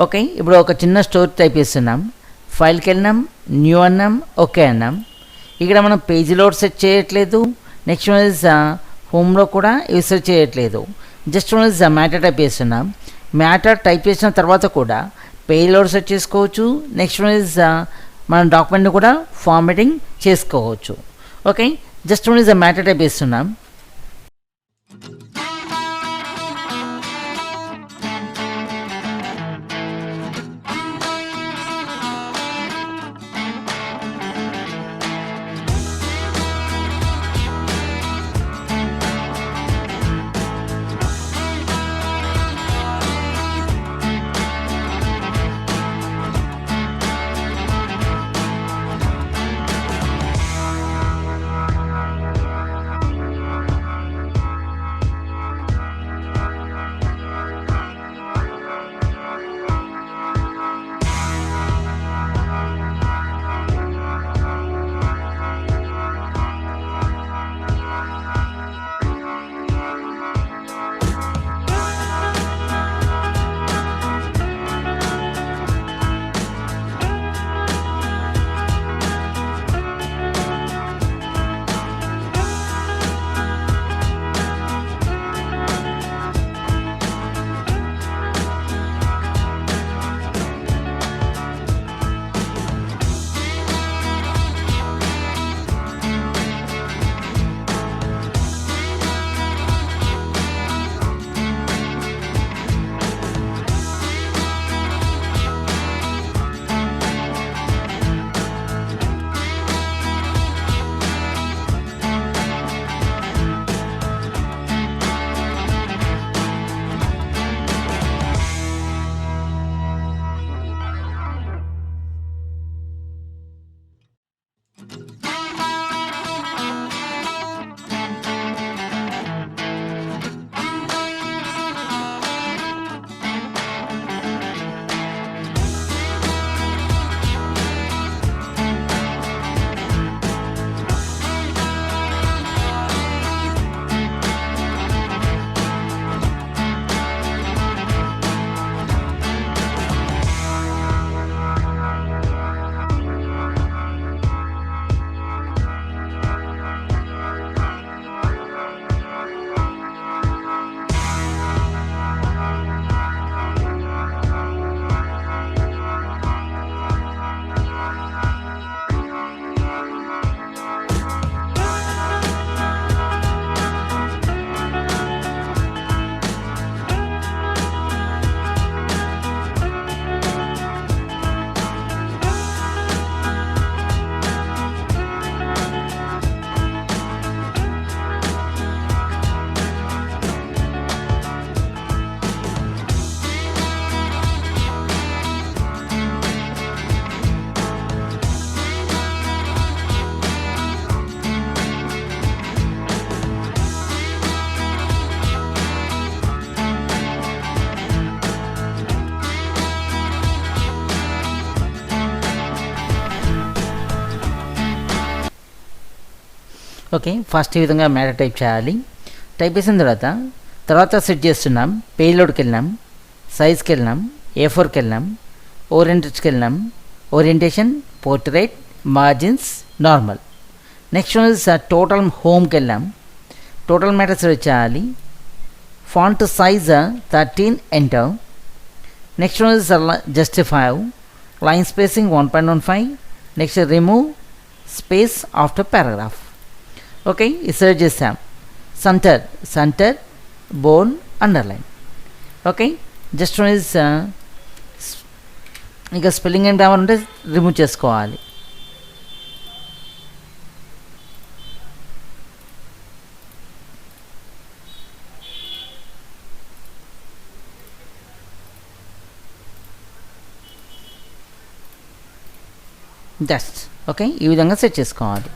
Okay, ఇప్పుడు ఒక చిన్న స్టోరీ టైప్ చేస్తున్నాం. ఫైల్కి వెళ్ళినాం, న్యూ అన్నాం, ఓకే అన్నాం. ఇక్కడ మనం పేజీ లోడ్ సెట్ చేయట్లేదు. నెక్స్ట్ వన్ ఇస్ హోమ్లో కూడా ఇవి సెట్ చేయట్లేదు. Just one is matter type చేస్తున్నాం. మ్యాటర్ టైప్ చేసిన తర్వాత కూడా పేజ్ లోడ్ సెట్ చేసుకోవచ్చు. నెక్స్ట్ వన్ ఇస్ మనం డాక్యుమెంట్ని కూడా ఫార్మాటింగ్ చేసుకోవచ్చు. Okay, just one is matter type చేస్తున్నాం. ఓకే, ఫస్ట్ ఈ విధంగా మ్యాటర్ టైప్ చేయాలి. టైప్ చేసిన తర్వాత సెట్ చేస్తున్నాం. పేజ్ లోడ్కి వెళ్ళినాం, సైజ్కి వెళ్ళినాం, A4కి వెళ్ళినాం, ఓరియంటెడ్స్కి వెళ్ళినాం. Orientation, portrait, margins, normal. Next one is total హోమ్కి వెళ్ళాం. టోటల్ మ్యాటర్ సెలెక్ట్ చేయాలి. Font size 13 enter. Next one is justify, line spacing 1.15. Next remove space after paragraph. Okay, ఇది సెలెక్ట్ చేసాం. Centre, bold, underline. Okay, just one is ఇంకా spelling and grammar ఉంటే remove చేసుకోవాలి. Just okay, ఈ విధంగా set చేసుకోవాలి.